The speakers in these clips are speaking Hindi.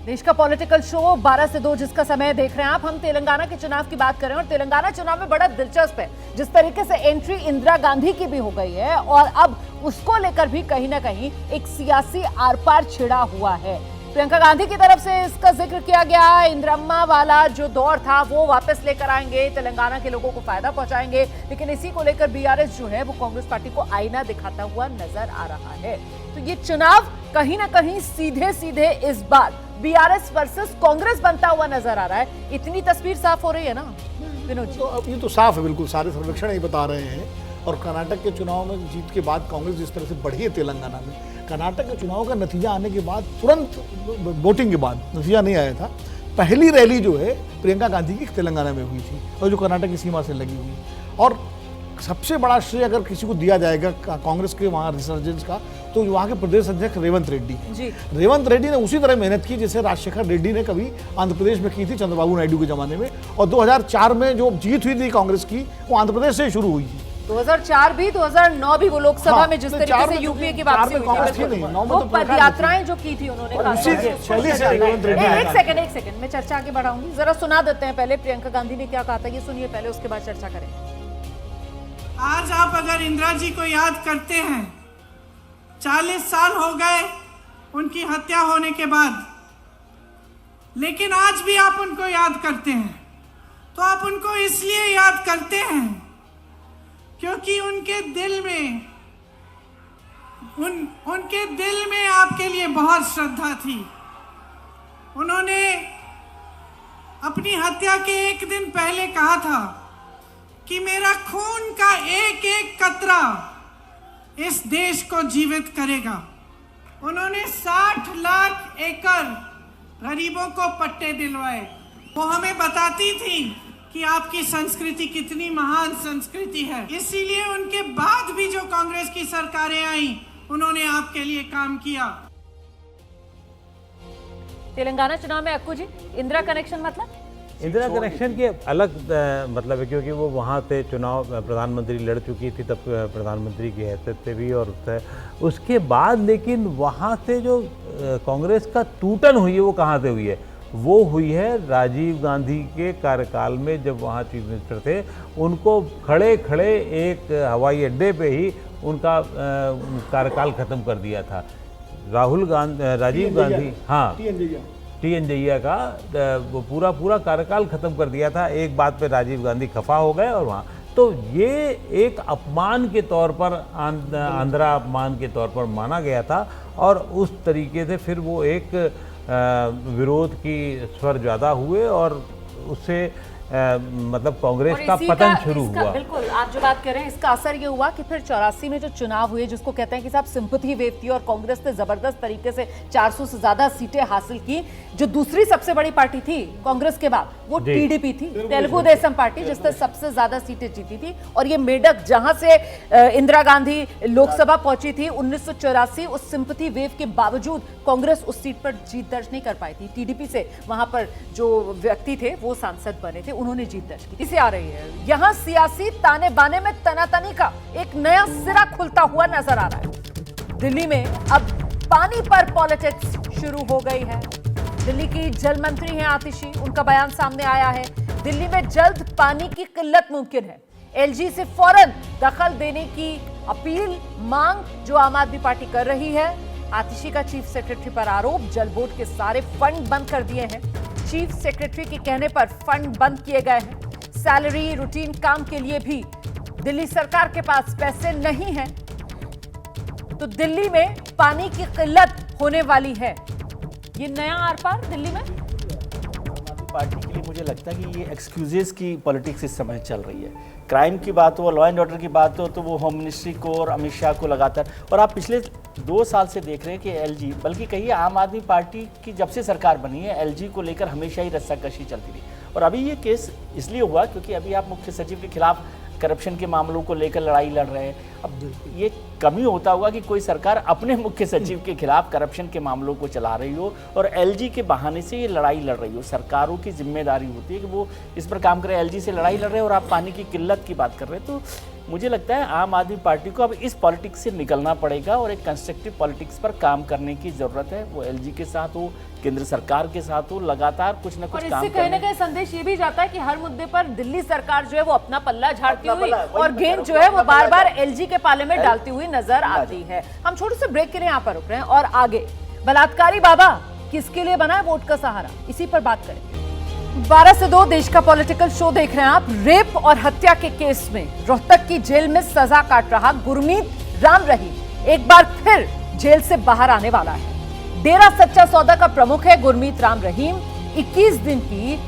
देश का पॉलिटिकल शो 12 से 2 जिसका समय देख रहे हैं आप। हम तेलंगाना के चुनाव की बात कर रहे हैं और तेलंगाना चुनाव में बड़ा दिलचस्प है जिस तरीके से एंट्री इंदिरा गांधी की भी हो गई है और अब उसको लेकर भी कहीं ना कहीं एक सियासी आर पार छिड़ा हुआ है। प्रियंका गांधी की तरफ से इसका जिक्र किया गया। इंदिरम्मा वाला जो दौर था वो वापस लेकर आएंगे, तेलंगाना के लोगों को फायदा पहुंचाएंगे, लेकिन इसी को लेकर बीआरएस जो है वो कांग्रेस पार्टी को आईना दिखाता हुआ नजर आ रहा है। तो ये चुनाव कहीं ना कहीं सीधे सीधे इस बार बीआरएस वर्सेस कांग्रेस बनता हुआ नजर आ रहा है। इतनी तस्वीर साफ हो रही है ना विनोद जी? तो अब ये तो साफ है, बिल्कुल सारे सर्वेक्षण ही बता रहे हैं। और कर्नाटक के चुनाव में जीत के बाद कांग्रेस जिस तरह से बढ़ी है तेलंगाना में, कर्नाटक के चुनाव का नतीजा आने के बाद तुरंत वोटिंग के बाद नतीजा नहीं आया था, पहली रैली जो है प्रियंका गांधी की तेलंगाना में हुई थी और जो कर्नाटक की सीमा से लगी हुई। और सबसे बड़ा श्रेय अगर किसी को दिया जाएगा कांग्रेस के वहाँ रिसर्जेंस का, तो वहाँ के प्रदेश अध्यक्ष रेवंत रेड्डी जी। रेवंत रेड्डी ने उसी तरह मेहनत की जैसे राजशेखर रेड्डी ने कभी आंध्र प्रदेश में की थी चंद्रबाबू नायडू के जमाने में। और 2004 में जो जीत हुई थी कांग्रेस की वो आंध्र प्रदेश से शुरू हुई थी। 2004 भी 2009 भी वो लोकसभा में जिस तरीके से यूपीए की वापसी हुई थी, वो पदयात्राएं जो की थी उन्होंने। एक सेकंड मैं चर्चा आगे बढ़ाऊंगी, जरा सुना देते हैं पहले प्रियंका गांधी ने क्या कहा था, ये सुनिए पहले, उसके बाद चर्चा करें। आज आप अगर इंदिरा जी को याद करते हैं, 40 साल हो गए उनकी हत्या होने के बाद, लेकिन आज भी आप उनको याद करते हैं। तो आप उनको इसलिए याद करते हैं क्योंकि उनके दिल में आपके लिए बहुत श्रद्धा थी। उन्होंने अपनी हत्या के एक दिन पहले कहा था कि मेरा खून का एक एक कतरा इस देश को जीवित करेगा। उन्होंने 60 लाख एकड़ गरीबों को पट्टे दिलवाए। वो हमें बताती थी कि आपकी संस्कृति कितनी महान संस्कृति है। इसीलिए उनके बाद भी जो कांग्रेस की सरकारें आई उन्होंने आपके लिए काम किया। तेलंगाना चुनाव में अक्कू जी, इंदिरा कनेक्शन मतलब इंदिरा कनेक्शन के अलग मतलब है, क्योंकि वो वहाँ से चुनाव प्रधानमंत्री लड़ चुकी थी, तब प्रधानमंत्री की हैसियत से भी, और उसके बाद लेकिन वहाँ से जो कांग्रेस का टूटन हुई है वो कहाँ से हुई है? वो हुई है राजीव गांधी के कार्यकाल में, जब वहाँ चीफ मिनिस्टर थे। उनको खड़े खड़े एक हवाई अड्डे पे ही उनका कार्यकाल ख़त्म कर दिया था। राजीव गांधी, हाँ, टी.एन. जैया का वो पूरा कार्यकाल ख़त्म कर दिया था। एक बात पे राजीव गांधी खफा हो गए और वहाँ तो ये एक अपमान के तौर पर, आंध्रा अपमान के तौर पर माना गया था। और उस तरीके से फिर वो एक विरोध की स्वर ज़्यादा हुए और उससे मतलब कांग्रेस का पतन शुरू हुआ। बिल्कुल, आप जो बात कर रहे हैं इसका असर ये हुआ कि फिर 84 में जो चुनाव हुए, जिसको कहते हैं कि साहब सिंपैथी वेव थी और कांग्रेस ने जबरदस्त तरीके से 400 से ज्यादा सीटें हासिल की। जो दूसरी सबसे बड़ी पार्टी थी कांग्रेस के बाद वो टीडीपी थी, तेलुगु देशम पार्टी, जिसने सबसे ज्यादा सीटें जीती थी। और ये मेडक जहां से इंदिरा गांधी लोकसभा पहुंची थी 1984, उस सिंपैथी वेव के बावजूद कांग्रेस उस सीट पर जीत दर्ज नहीं कर पाई थी। टीडीपी से वहां पर जो व्यक्ति थे वो सांसद बने थे, उन्होंने जीत दर्ज की। इसे आ रही है यहां सियासी ताने बाने में तनातनी का एक नया सिरा खुलता हुआ नजर आ रहा है। दिल्ली में अब पानी पर पॉलिटिक्स शुरू हो गई है। दिल्ली की जल मंत्री हैं आतिशी, उनका बयान सामने आया है। दिल्ली में जल्द पानी की किल्लत मुमकिन है। एलजी से फौरन दखल देने की अपील, मांग जो आम आदमी पार्टी कर रही है। आतिशी का चीफ सेक्रेटरी पर आरोप, जल बोर्ड के सारे फंड बंद कर दिए हैं। चीफ सेक्रेटरी के कहने पर फंड बंद किए गए हैं। सैलरी, रूटीन काम के लिए भी दिल्ली सरकार के पास पैसे नहीं हैं। तो दिल्ली में पानी की किल्लत होने वाली है। ये नया आर पार दिल्ली में पार्टी के लिए मुझे लगता है कि ये एक्सक्यूजेस की पॉलिटिक्स इस समय चल रही है। क्राइम की बात हो, लॉ एंड ऑर्डर की बात हो, तो वो होम मिनिस्ट्री को और अमित शाह को लगातार, और आप पिछले 2 साल से देख रहे हैं कि एलजी, बल्कि कहिए आम आदमी पार्टी की जब से सरकार बनी है, एलजी को लेकर हमेशा ही रस्साकशी चलती रही। और अभी ये केस इसलिए हुआ क्योंकि अभी आप मुख्य सचिव के खिलाफ करप्शन के मामलों को लेकर लड़ाई लड़ रहे हैं। अब ये कमी होता होगा कि कोई सरकार अपने मुख्य सचिव के खिलाफ करप्शन के मामलों को चला रही हो और एलजी के बहाने से ये लड़ाई लड़ रही हो। सरकारों की जिम्मेदारी होती है कि वो इस पर काम करें। एलजी से लड़ाई लड़ रहे हैं और आप पानी की किल्लत की बात कर रहे हैं, तो मुझे लगता है आम आदमी पार्टी को अब इस पॉलिटिक्स से निकलना पड़ेगा और एक कंस्ट्रक्टिव पॉलिटिक्स पर काम करने की जरूरत है। वो एलजी के साथ हो, केंद्र सरकार के साथ हो, लगातार कुछ ना और कुछ इससे काम कहीं ना करने। कहीं संदेश ये भी जाता है कि हर मुद्दे पर दिल्ली सरकार जो है वो अपना पल्ला झाड़ती अपना हुई पल्ला, वही और मैं गेंद कह जो रहा है हूँ, वो अपना बार पल्ला बार एलजी के पाले में डालती हुई नजर आती है। हम छोटे से ब्रेक के लिए यहाँ पर रुक रहे हैं और आगे बलात्कारी बाबा किसके लिए बना है वोट का सहारा, इसी पर बात करेंगे। 12 से 2 देश का पॉलिटिकल शो देख रहे हैं आप। रेप और हत्या के केस में रोहतक की जेल में सजा काट रहा गुरमीत राम रहीम एक बार फिर जेल से बाहर आने वाला है। डेरा सच्चा सौदा का प्रमुख है गुरमीत राम रहीम। 21 दिन की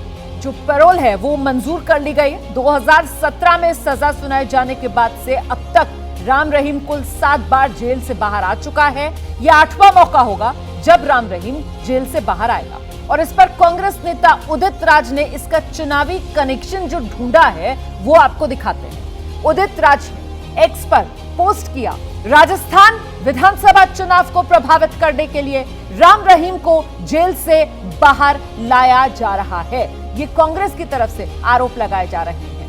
जो पैरोल है वो मंजूर कर ली गई। 2017 में सजा सुनाए जाने के बाद से अब तक राम रहीम कुल 7 बार जेल से बाहर आ चुका है। यह 8वां मौका होगा जब राम रहीम जेल से बाहर आएगा और इस पर कांग्रेस नेता उदित राज ने इसका चुनावी कनेक्शन जो ढूंढा है वो आपको दिखाते हैं। उदित राज ने एक्स पर पोस्ट किया, राजस्थान विधानसभा चुनाव को प्रभावित करने के लिए राम रहीम को जेल से बाहर लाया जा रहा है। ये कांग्रेस की तरफ से आरोप लगाए जा रहे हैं।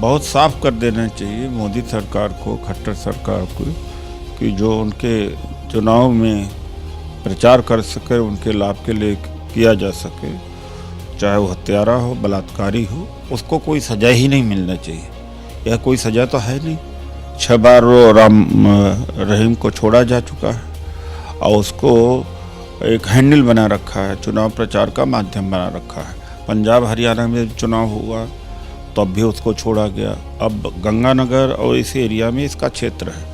बहुत साफ कर देना चाहिए मोदी सरकार को, खट्टर सरकार को, कि जो उनके चुनाव में प्रचार कर सके, उनके लाभ के लिए किया जा सके, चाहे वो हत्यारा हो, बलात्कारी हो, उसको कोई सजा ही नहीं मिलना चाहिए। यह कोई सजा तो है नहीं। 6 बार राम रहीम को छोड़ा जा चुका है और उसको एक हैंडल बना रखा है, चुनाव प्रचार का माध्यम बना रखा है। पंजाब हरियाणा में चुनाव हुआ तब भी उसको छोड़ा गया। अब गंगानगर और इस एरिया में इसका क्षेत्र है,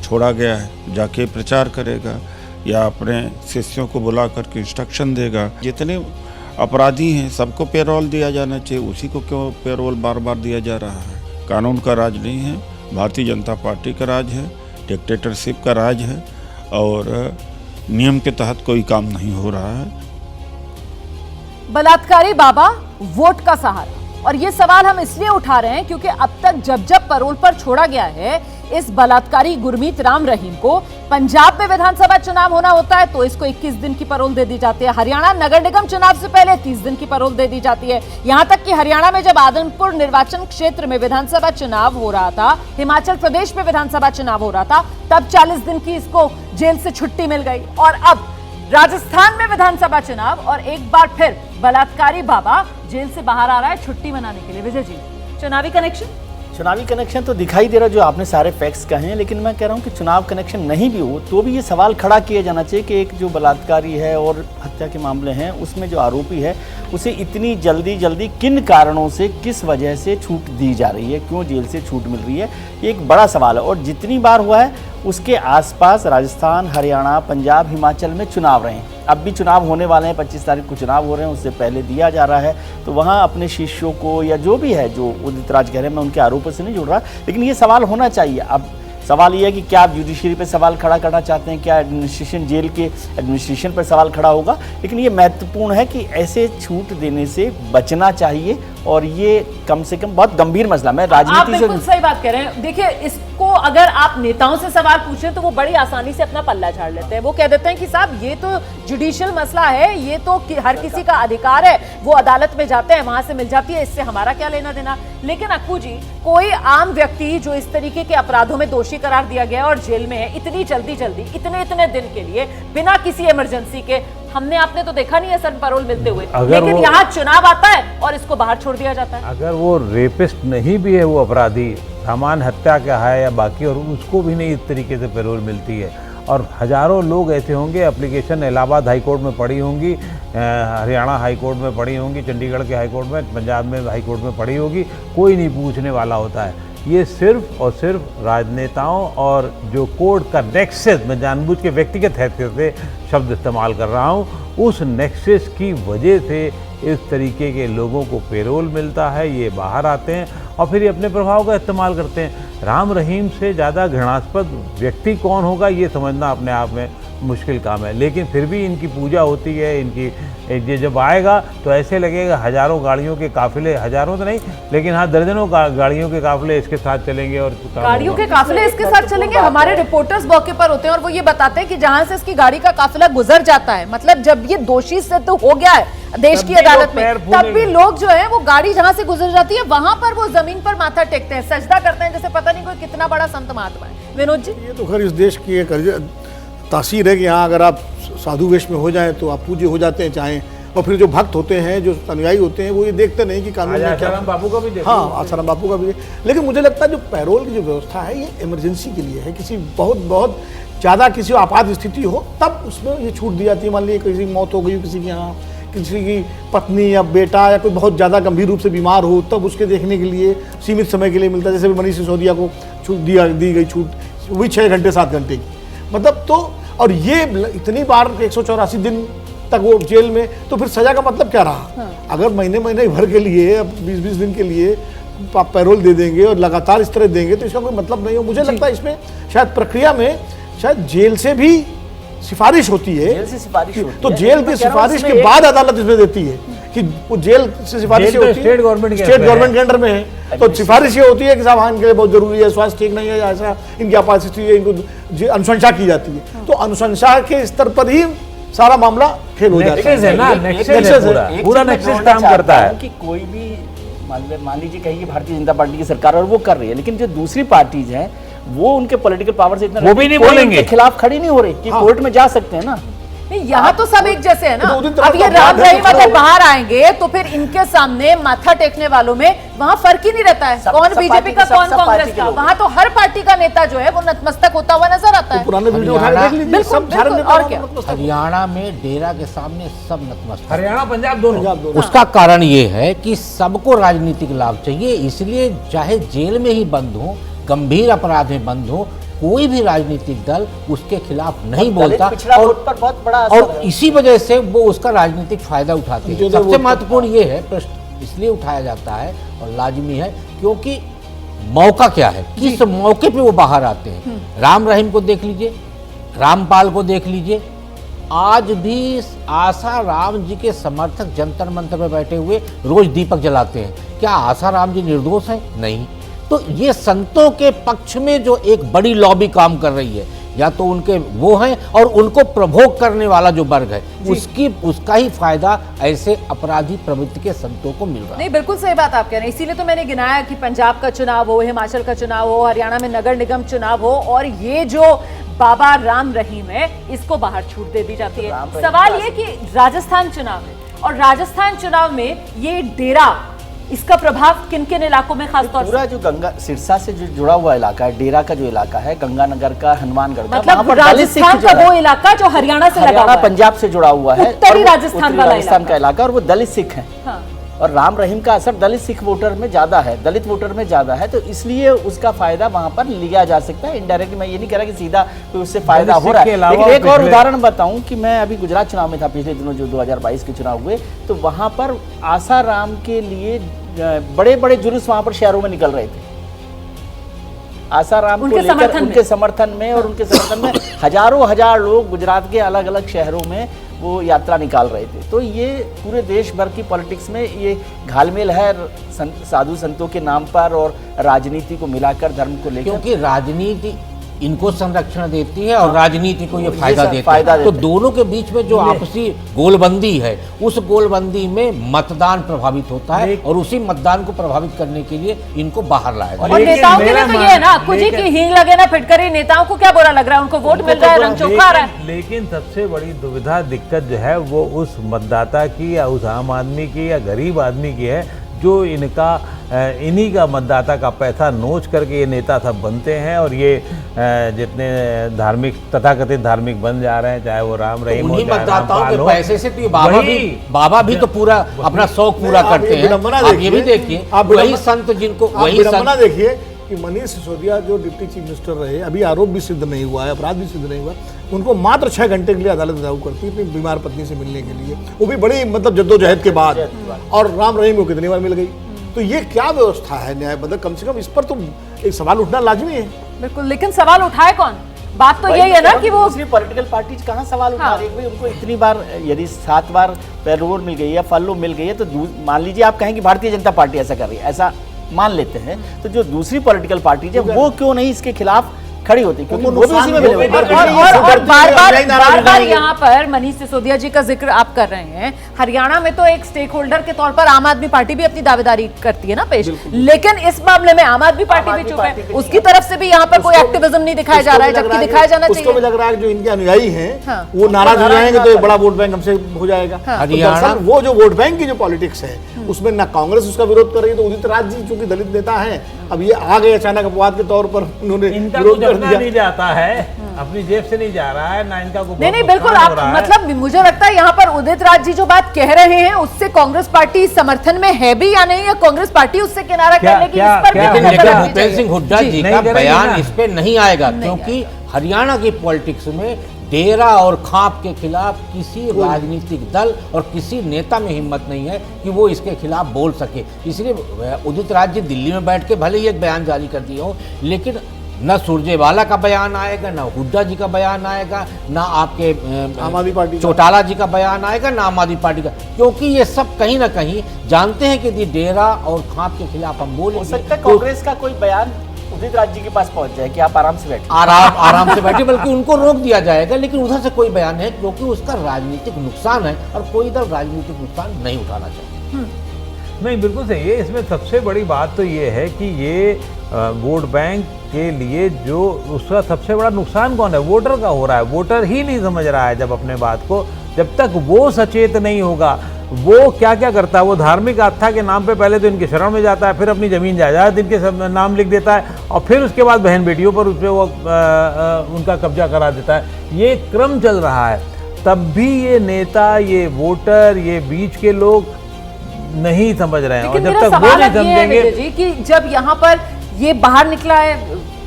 छोड़ा गया है, जाके प्रचार करेगा या अपने शिष्यों को बुला करके इंस्ट्रक्शन देगा। जितने अपराधी हैं सबको पेरोल दिया जाना चाहिए, उसी को क्यों पेरोल बार बार दिया जा रहा है? कानून का राज नहीं है, भारतीय जनता पार्टी का राज है, डिक्टेटरशिप का राज है और नियम के तहत कोई काम नहीं हो रहा है। बलात्कारी बाबा वोट का सहारा, और ये सवाल हम इसलिए उठा रहे हैं क्योंकि अब तक जब जब पैरोल पर छोड़ा गया है इस बलात्कारी गुरमीत राम रहीम को, पंजाब में विधानसभा चुनाव होना होता है तो इसको 21 दिन की पैरोल दे दी जाती है। हरियाणा नगर निगम चुनाव से पहले 30 दिन की पैरोल दे दी जाती है। यहां तक कि हरियाणा में जब आदमपुर निर्वाचन क्षेत्र में विधानसभा चुनाव हो रहा था, हिमाचल प्रदेश में विधानसभा चुनाव हो रहा था, तब 40 दिन की इसको जेल से छुट्टी मिल गई। और अब राजस्थान में विधानसभा चुनाव और एक बार फिर बलात्कारी बाबा जेल से बाहर आ रहा है छुट्टी मनाने के लिए। विजय जी, चुनावी कनेक्शन तो दिखाई दे रहा है, जो आपने सारे फैक्ट्स कहे हैं, लेकिन मैं कह रहा हूं कि चुनाव कनेक्शन नहीं भी हो तो भी ये सवाल खड़ा किया जाना चाहिए कि एक जो बलात्कारी है और हत्या के मामले हैं उसमें जो आरोपी है उसे इतनी जल्दी किन कारणों से, किस वजह से छूट दी जा रही है, क्यों जेल से छूट मिल रही है, ये एक बड़ा सवाल है। और जितनी बार हुआ है उसके आसपास राजस्थान, हरियाणा, पंजाब, हिमाचल में चुनाव रहे हैं। अब भी चुनाव होने वाले हैं, 25 तारीख को चुनाव हो रहे हैं, उससे पहले दिया जा रहा है। तो वहाँ अपने शिष्यों को या जो भी है, जो उदित राज कह रहे हैं, मैं उनके आरोपों से नहीं जुड़ रहा, लेकिन ये सवाल होना चाहिए। अब सवाल ये है कि क्या आप जुडिशरी पे सवाल खड़ा करना चाहते हैं, क्या एडमिनिस्ट्रेशन, जेल के एडमिनिस्ट्रेशन पर सवाल खड़ा होगा, लेकिन ये महत्वपूर्ण है कि ऐसे छूट देने से बचना चाहिए। और ये कम से कम बहुत गंभीर मसला, मैं आप राजनीति बिल्कुल से सही बात कह रहे हैं। देखिए, इसको अगर आप नेताओं से सवाल पूछें तो वो बड़ी आसानी से अपना पल्ला झाड़ लेते हैं। वो कह देते हैं कि साहब ये तो जुडिशियल मसला है, ये तो हर किसी का अधिकार है, वो अदालत में जाते हैं, वहां से मिल जाती है, इससे हमारा क्या लेना देना। लेकिन अक्कू जी, कोई आम व्यक्ति जो इस तरीके के अपराधों में दोषी करार दिया गया और जेल में है इतनी जल्दी इतने दिन के लिए बिना किसी इमरजेंसी के, हमने आपने तो देखा नहीं है सर पैरोल मिलते हुए, लेकिन यहाँ चुनाव आता है और इसको बाहर छोड़ दिया जाता है। अगर वो रेपिस्ट नहीं भी है, वो अपराधी सामान्य हत्या का है या बाकी, और उसको भी नहीं इस तरीके से पैरोल मिलती है। और हजारों लोग ऐसे होंगे, एप्लीकेशन इलाहाबाद हाई कोर्ट में पड़ी होंगी, हरियाणा हाई कोर्ट में पड़ी होंगी, चंडीगढ़ के हाई कोर्ट में, पंजाब में हाई कोर्ट में पड़ी होगी, कोई नहीं पूछने वाला होता है। ये सिर्फ और सिर्फ राजनेताओं और जो कोर्ट का नेक्सस, मैं जानबूझ के व्यक्तिगत हैसियत से शब्द इस्तेमाल कर रहा हूँ, उस नेक्सस की वजह से इस तरीके के लोगों को पेरोल मिलता है, ये बाहर आते हैं और फिर ये अपने प्रभाव का इस्तेमाल करते हैं। राम रहीम से ज़्यादा घृणास्पद व्यक्ति कौन होगा ये समझना अपने आप में मुश्किल काम है। लेकिन फिर भी इनकी पूजा होती है, इनकी ये जब आएगा तो ऐसे लगेगा हजारों गाड़ियों के काफिले, हजारों तो नहीं लेकिन हाँ दर्जनों गाड़ियों के काफिले इसके साथ चलेंगे और गाड़ियों के काफिले इसके साथ चलेंगे। हमारे रिपोर्टर्स मौके पर होते हैं और वो ये बताते हैं कि जहां से इसकी गाड़ी का काफिला गुजर जाता है, मतलब जब ये दोषी सिद्ध हो गया है देश की अदालत में, तब भी लोग जो है वो गाड़ी जहां से गुजर जाती है वहां पर वो जमीन पर माथा टेकते हैं, सजदा करते हैं, जैसे पता नहीं कोई कितना बड़ा संत महात्मा है। विनोद जी, ये तो खैर इस देश की एक तासीर है कि यहाँ अगर आप साधु वेश में हो जाएं तो आप पूज्य हो जाते हैं चाहें, और फिर जो भक्त होते हैं, जो अनुयायी होते हैं, वो ये देखते नहीं कि कानून में क्या। आसाराम बापू का भी देखो। हाँ, आसाराम बापू का भी। लेकिन मुझे लगता है जो पैरोल की जो व्यवस्था है ये इमरजेंसी के लिए है, किसी बहुत ज़्यादा किसी आपात स्थिति हो तब उसमें ये छूट दी जाती है। मान लीजिए किसी की मौत हो गई किसी के यहाँ, किसी की पत्नी या बेटा या कोई बहुत ज़्यादा गंभीर रूप से बीमार हो, तब उसके देखने के लिए सीमित समय के लिए मिलता है। जैसे मनीष सिसोदिया को छूट दी गई, छूट वही 6 घंटे 7 घंटे की, मतलब तो। और ये इतनी बार 184 दिन तक वो जेल में, तो फिर सजा का मतलब क्या रहा? अगर महीने भर के लिए, 20-20 दिन के लिए आप पैरोल दे देंगे और लगातार इस तरह देंगे तो इसका कोई मतलब नहीं हो। मुझे लगता है इसमें शायद प्रक्रिया में शायद जेल से भी सिफारिश होती है, जेल से सिफारिश होती तो है। जेल की सिफारिश के बाद अदालत इसमें देती है कि वो जेल से सिफारिश होती है, स्टेट गवर्नमेंट के अंडर में है। तो सिफारिश ये होती है कि साहब हाँ इनके लिए बहुत जरूरी है, स्वास्थ्य ठीक नहीं है, ऐसा इनकी आपात स्थिति है, इनको अनुशंसा की जाती है। तो अनुशंसा के स्तर पर ही सारा मामला फेल हो जाता है। पूरा नेक्सस काम करता है कि कोई भी मान लीजिए कहेगी भारतीय जनता पार्टी की सरकार और वो कर रही है, लेकिन जो दूसरी पार्टीज हैं वो उनके पॉलिटिकल पावर से इतना वो भी नहीं बोलेंगे, के खिलाफ खड़ी नहीं हो रही कि कोर्ट में जा सकते हैं ना। नहीं, यहाँ तो सब एक जैसे है ना। तो उन्हीं तरह अब ये का राम अपराध है, रहीम अगर बाहर आएंगे तो फिर इनके सामने माथा टेकने वालों में वहाँ फर्क ही नहीं रहता है, कौन सब बीजेपी पार्टी का के, कौन सब कांग्रेस पार्टी के का। लोग। वहाँ तो हर पार्टी का नेता जो है वो नतमस्तक होता हुआ नजर आता है। पुराने वीडियो उठा के देख लीजिए, बिल्कुल, सब सारे बिल्कुल, नेता और क्या? हरियाणा में डेरा के सामने सब नतमस्तक। हरियाणा पंजाब दोनों। उसका कारण ये है कि सबको राजनीतिक लाभ चाहिए, इसलिए चाहे जेल में ही बंद हो, गंभीर अपराध में बंद हो, कोई भी राजनीतिक दल उसके खिलाफ नहीं बोलता, पर बहुत बड़ा असर और है। इसी वजह से वो उसका राजनीतिक फायदा उठाते हैं। सबसे महत्वपूर्ण ये है, प्रश्न इसलिए उठाया जाता है और लाजमी है क्योंकि मौका क्या है, किस मौके पे वो बाहर आते हैं। राम रहीम को देख लीजिए, रामपाल को देख लीजिए, आज भी आशा राम जी के समर्थक जंतर मंतर पे बैठे हुए रोज दीपक जलाते हैं। क्या आशा राम जी निर्दोष है? नहीं। तो ये संतों के पक्ष में जो एक बड़ी लॉबी काम कर रही है, या तो उनके वो हैं और उनको प्रभोग करने वाला जो वर्ग है उसका ही फायदा ऐसे अपराधी प्रवृत्ति के संतों को मिल रहा है। नहीं, बिल्कुल सही बात आप कह रहे हैं। इसीलिए तो मैंने गिनाया कि पंजाब का चुनाव हो, हिमाचल का चुनाव हो, हरियाणा में नगर निगम चुनाव हो, और ये जो बाबा राम रहीम है इसको बाहर छूट दे दी जाती है। सवाल ये कि राजस्थान चुनाव है, और राजस्थान चुनाव में ये डेरा, इसका प्रभाव किन किन इलाकों में खासतौर से? पूरा जो गंगा सिरसा से जो जुड़ा हुआ इलाका है, डेरा का जो इलाका है, गंगानगर का, हनुमानगढ़ का, मतलब राजस्थान का वो इलाका जो हरियाणा से लगा हुआ है, पंजाब से जुड़ा हुआ है, उत्तरी राजस्थान वाला राजस्थान का इलाका, और वो दलित सिख है। हाँ। और राम रहीम का असर दलित सिख वोटर में ज्यादा है, दलित वोटर में ज्यादा है, तो इसलिए उसका फायदा वहां पर लिया जा सकता है इनडायरेक्ट। मैं ये नहीं कह रहा कि सीधा कोई उससे फायदा हो रहा है, लेकिन एक और उदाहरण बताऊं कि मैं अभी गुजरात चुनाव में था पिछले दिनों, जो 2022 के चुनाव हुए, तो वहां पर आशा राम के लिए बड़े बड़े जुलूस वहां पर शहरों में निकल रहे थे, आसाराम को लेकर, उनके समर्थन में, और उनके समर्थन में हजारों हजार लोग गुजरात के अलग अलग शहरों में वो यात्रा निकाल रहे थे। तो ये पूरे देश भर की पॉलिटिक्स में ये घालमेल है साधु संतों के नाम पर और राजनीति को मिलाकर, धर्म को लेकर, क्योंकि राजनीति इनको संरक्षण देती है और राजनीति को ये फायदा देता है। तो दोनों के बीच में जो आपसी गोलबंदी है, उस गोलबंदी में मतदान प्रभावित होता है, और उसी मतदान को प्रभावित करने के लिए इनको बाहर लाया जाता है। और नेताओं के लिए तो ये है ना, कुछ ही की हींग लगे ना फिटकरी, नेताओं को क्या बुरा लग रहा है, उनको वोट मिल रहा है, रंग चौका आ रहा है। लेकिन सबसे बड़ी दुविधा, दिक्कत जो है वो उस मतदाता की या उस आम आदमी की या गरीब आदमी की है, जो इन्हीं का मतदाता का पैसा नोच करके ये नेता सब बनते हैं, और ये जितने धार्मिक, तथाकथित धार्मिक बन जा रहे हैं, चाहे वो राम रहीम हो, उन्हीं चाहे मतदाताओं रामपाल के हो। पैसे से तो ये बाबा भी तो पूरा अपना शौक पूरा करते हैं। आप ये भी देखिए, वही संत जिनको, वही संत देखिए कि मनीष सिसोदिया जो डिप्टी चीफ मिनिस्टर रहे, अभी आरोप भी सिद्ध नहीं हुआ है, अपराध भी सिद्ध नहीं हुआ, उनको मात्र 6 घंटे के लिए अदालत लागू करती है अपनी बीमार पत्नी से मिलने के लिए, वो भी बड़ी मतलब जद्दोजहद के बाद। और राम रहीम को कितनी बार मिल गई? तो ये क्या व्यवस्था है न्याय, मतलब कम से कम इस पर तो एक सवाल उठना लाजमी है। बिल्कुल, लेकिन सवाल उठाए कौन? बात तो यही है ना कि वो दूसरी पॉलिटिकल पार्टी कहाँ सवाल उठा हाँ। रही है भाई, उनको इतनी बार यदि 7 बार पैरोल मिल गई है, फॉलो मिल गई है, तो मान लीजिए आप कहें कि भारतीय जनता पार्टी ऐसा कर रही है, ऐसा मान लेते हैं, तो जो दूसरी पॉलिटिकल पार्टी है वो क्यों नहीं इसके खिलाफ खड़ी होती, क्योंकि वो भी इसी में मिले हुए हैं। और बार यहाँ पर मनीष सिसोदिया जी का जिक्र आप कर रहे हैं। हरियाणा में तो एक स्टेक होल्डर के तौर पर आम आदमी पार्टी भी अपनी दावेदारी करती है ना पेश, लेकिन इस मामले में आम आदमी पार्टी भी चुप है, उसकी तरफ से भी यहाँ पर कोई एक्टिविज्म नहीं दिखाया जा रहा है, जबकि दिखाया जाना चाहिए। उसको भी लग रहा है कि जो इनके अनुयायी हैं हाँ। वो नाराज हो जाएंगे तो बड़ा वोट बैंक हमसे हो जाएगा। हाँ। तो दरअसल वो जो वोट बैंक की जो पॉलिटिक्स है उसमें ना कांग्रेस उसका विरोध कर रही है, तो उदित राज जी चूंकि दलित नेता हैं, अब ये आ गए अचानक अपवाद के तौर पर, उन्होंने इनका विरोध कुछ कर अपना दिया। नहीं जाता है, अपनी जेब से नहीं जा रहा है ना, इनका कुछ नहीं बिल्कुल, आप मतलब मुझे लगता है यहाँ पर उदित राज जी जो बात कह रहे हैं उससे कांग्रेस पार्टी समर्थन में है भी या नहीं, या कांग्रेस पार्टी उससे किनारा कर लेगी, इस पर भी लेकिन नजर रखनी भूपेंद्र सिंह चाहिए। हुड्डा जी नहीं का करेंगे बयान ना। इस पे नहीं आएगा, क्योंकि हरियाणा की पॉलिटिक्स में डेरा और खाप के खिलाफ किसी राजनीतिक दल और किसी नेता में हिम्मत नहीं है कि वो इसके खिलाफ बोल सके। इसलिए उदित राज जी दिल्ली में बैठ के भले ही एक बयान जारी कर दिए हो, लेकिन न सुरजेवाला का बयान आएगा, न हुड्डा जी का बयान आएगा, न आपके आम आदमी पार्टी का। चौटाला जी का बयान आएगा, न आम आदमी पार्टी का, क्योंकि ये सब कहीं ना कहीं जानते हैं कि यदि डेरा और खाप के खिलाफ हम हो बोलेंगे सकता है तो कांग्रेस का कोई बयान उदित राज जी के पास पहुंच जाए कि आप आराम से बैठिए। आराम से बैठे, बल्कि उनको रोक दिया जाएगा, लेकिन उधर से कोई बयान है क्योंकि उसका राजनीतिक नुकसान है और कोई दल राजनीतिक नुकसान नहीं उठाना चाहिए। नहीं, बिल्कुल सही है। इसमें सबसे बड़ी बात तो ये है कि ये वोट बैंक के लिए जो उसका सबसे बड़ा नुकसान कौन है, वोटर का हो रहा है। वोटर ही नहीं समझ रहा है जब अपने बात को, जब तक वो सचेत नहीं होगा। वो क्या क्या करता है, वो धार्मिक आस्था के नाम पे पहले तो इनके शरण में जाता है, फिर अपनी ज़मीन जायदाद इनके सब नाम लिख देता है, और फिर उसके बाद बहन बेटियों पर उस पर वो उनका कब्जा करा देता है। ये क्रम चल रहा है। तब भी ये नेता, ये वोटर, ये बीच के लोग नहीं समझ रहे हैं, और लेकिन जब मेरा तक वो सवाल नहीं अब ये है समझेंगे। विजय जी कि जब यहाँ पर ये बाहर निकला है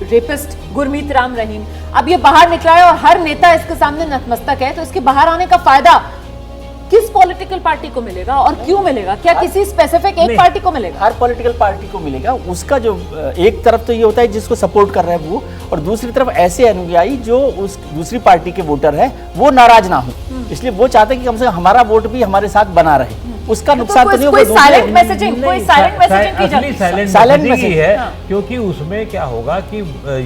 रेपिस्ट गुरमीत राम रहीम, अब ये बाहर निकला है और हर नेता इसके सामने नतमस्तक है, तो इसके बाहर आने का फायदा किस पॉलिटिकल पार्टी को मिलेगा और क्यों मिलेगा? क्या किसी स्पेसिफिक एक पार्टी को मिलेगा? हर पॉलिटिकल पार्टी को मिलेगा। उसका जो एक तरफ तो ये होता है जिसको सपोर्ट कर रहे हैं वो, और दूसरी तरफ ऐसे अनुयायी जो उस दूसरी पार्टी के वोटर है वो नाराज ना हो, इसलिए वो चाहते हैं कि कम से कम हमारा वोट भी हमारे साथ बना रहे। उसका नुकसान तो नहीं कोई होगा। साइलेंट मैसेजिंग, कोई साइलेंट मैसेजिंग की जाती है। साइलेंट Silent मैसेजिंग ही messaging, है, हाँ। क्योंकि उसमें क्या होगा कि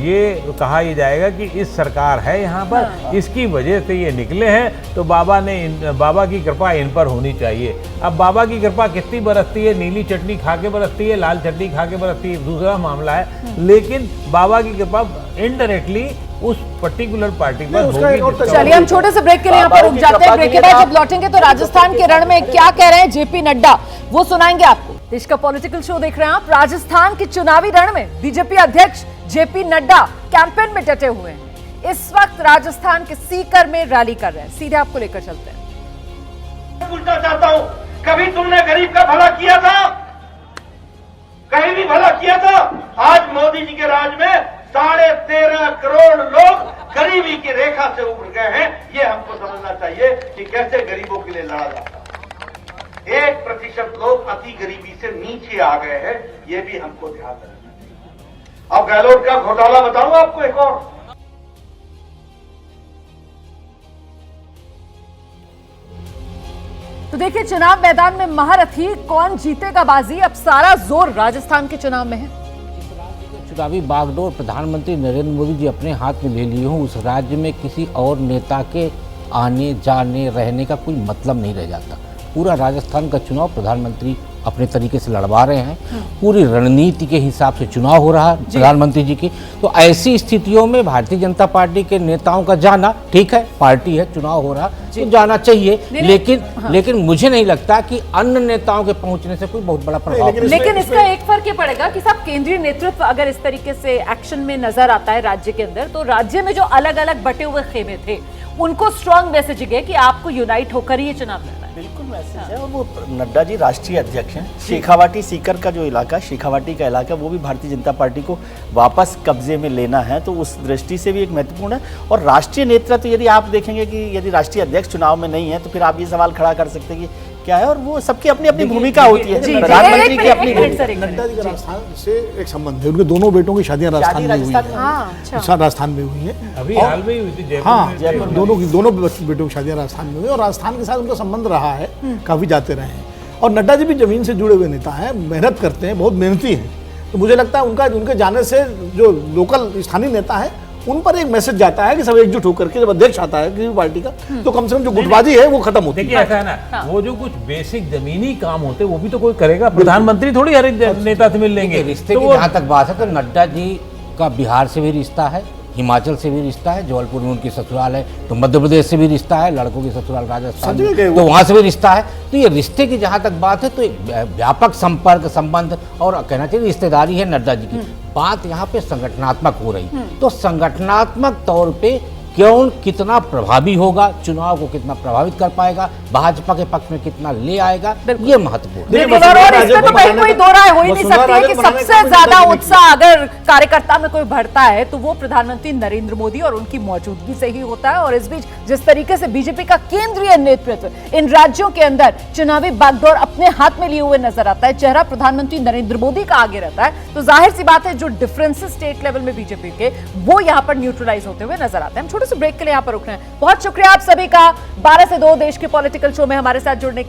ये कहा ही जाएगा कि इस सरकार है यहाँ पर, इसकी वजह से ये निकले हैं, तो बाबा की कृपा इन पर होनी चाहिए। अब बाबा की कृपा कितनी बरसती है, नीली चटनी खा के बरसती है, लाल चटनी खा के बरसती है, दूसरा मामला है, लेकिन बाबा की कृपा इनडायरेक्टली उस पर्टिकुलर पार्टी पर उसका एक और होगी। चलिए हम छोटे से ब्रेक के लिए यहाँ पर रुक जाते हैं। ब्रेक के बाद जब लौटेंगे तो राजस्थान के रण में क्या कह रहे हैं जेपी नड्डा वो सुनाएंगे आपको। देश का पॉलिटिकल शो देख रहे हैं आप। राजस्थान के चुनावी रण में बीजेपी अध्यक्ष जेपी नड्डा कैंपेन में डटे हुए हैं। इस वक्त राजस्थान के सीकर में रैली कर रहे हैं। सीधे आपको लेकर चलते हैं। पूछना चाहता हूं, कभी तुमने गरीब का भला किया था? कहीं भी भला किया था? आज मोदी जी के राज में 13.5 करोड़ लोग गरीबी की रेखा से उभर गए हैं। ये हमको समझना चाहिए कि कैसे गरीबों के लिए लड़ा जाता है। 1% लोग अति गरीबी से नीचे आ गए हैं, ये भी हमको ध्यान रखना चाहिए। अब गहलोत का घोटाला बताऊं आपको एक और। तो देखिए चुनाव मैदान में महारथी कौन जीतेगा बाजी, अब सारा जोर राजस्थान के चुनाव में है। चुनावी बागडोर प्रधानमंत्री नरेंद्र मोदी जी अपने हाथ में ले लिए हों, उस राज्य में किसी और नेता के आने जाने रहने का कोई मतलब नहीं रह जाता। पूरा राजस्थान का चुनाव प्रधानमंत्री अपने तरीके से लड़वा रहे हैं, पूरी रणनीति के हिसाब से चुनाव हो रहा है प्रधानमंत्री जी की। तो ऐसी स्थितियों में भारतीय जनता पार्टी के नेताओं का जाना ठीक है, पार्टी है, चुनाव हो रहा तो जाना चाहिए, लेकिन मुझे नहीं लगता कि अन्य नेताओं के पहुंचने से कोई बहुत बड़ा प्रभाव। लेकिन इसका एक फर्क ये पड़ेगा कि साहब केंद्रीय नेतृत्व अगर इस तरीके से एक्शन में नजर आता है राज्य के अंदर, तो राज्य में जो अलग अलग बटे हुए खेमे थे उनको स्ट्रॉन्ग मैसेजिंग है कि आपको यूनाइट होकर ही ये चुनाव लड़ना है। बिल्कुल मैसेज है। और वो नड्डा जी राष्ट्रीय अध्यक्ष हैं। शेखावाटी सीकर का जो इलाका, शेखावाटी का इलाका, वो भी भारतीय जनता पार्टी को वापस कब्जे में लेना है, तो उस दृष्टि से भी एक महत्वपूर्ण है। और राष्ट्रीय नेतृत्व यदि आप देखेंगे कि यदि राष्ट्रीय अध्यक्ष चुनाव में नहीं है, तो फिर आप ये सवाल खड़ा कर सकते हैं कि क्या है, और वो सबकी अपनी अपनी भूमिका होती है। जी, प्रधानमंत्री की अपनी एक मिनट सर, एक मिनट। नड्डा जी का राजस्थान से एक संबंध है, उनके दोनों बेटों की शादियां राजस्थान में हुई है। हाँ, अच्छा। राजस्थान में हुई है अभी हाल में ही हुई थी जयपुर हाँ में। दोनों बेटों की शादियां राजस्थान में हुई और राजस्थान के साथ उनका संबंध रहा है, काफी जाते रहे हैं। और नड्डा जी भी जमीन से जुड़े हुए नेता हैं, मेहनत करते हैं, बहुत मेहनती हैं। तो मुझे लगता है उनके जाने से जो लोकल स्थानीय नेता है उन पर एक मैसेज जाता है कि सब एकजुट होकर के, जब अध्यक्ष आता है किसी पार्टी का तो कम से कम जो गुटबाजी है वो खत्म होती देखिए है। ऐसा है ना, वो जो कुछ बेसिक जमीनी काम होते हैं वो भी तो कोई करेगा। प्रधानमंत्री थोड़ी हर एक नेता से मिल लेंगे। रिश्ते तो की वो जहाँ तक बात है तो नड्डा जी का बिहार से भी रिश्ता है, हिमाचल से भी रिश्ता है, जबलपुर में उनकी ससुराल है, तो मध्य प्रदेश से भी रिश्ता है, लड़कों की ससुराल राजस्थान सच में में, गए वो। तो वहाँ से भी रिश्ता है। तो ये रिश्ते की जहाँ तक बात है तो एक व्यापक संपर्क संबंध और कहना चाहिए रिश्तेदारी है नड्डा जी की। बात यहाँ पे संगठनात्मक हो रही, तो संगठनात्मक तौर पे कौन कितना प्रभावी होगा, चुनाव को कितना प्रभावित कर पाएगा, भाजपा के पक्ष में कितना ले आएगा, ये महत्वपूर्ण है। बिल्कुल, और इसमें तो कहीं कोई दो राय हो ही नहीं सकती है कि सबसे ज्यादा उत्साह अगर कार्यकर्ता में कोई बढ़ता है तो वो प्रधानमंत्री नरेंद्र मोदी और उनकी मौजूदगी से ही होता है। और इस बीच जिस तरीके से बीजेपी का केंद्रीय नेतृत्व इन राज्यों के अंदर चुनावी बागडोर अपने हाथ में लिए हुए नजर आता है, चेहरा प्रधानमंत्री नरेंद्र मोदी का आगे रहता है, तो जाहिर सी बात है जो डिफरेंसेस स्टेट लेवल में बीजेपी के वो यहाँ पर न्यूट्रलाइज होते हुए नजर आते हैं। हम छोटे से ब्रेक के लिए यहाँ पर रुक रहे हैं। बहुत शुक्रिया आप सभी का 12 से 2 देश के पॉलिटिकल शो में हमारे साथ जुड़ने के लिए।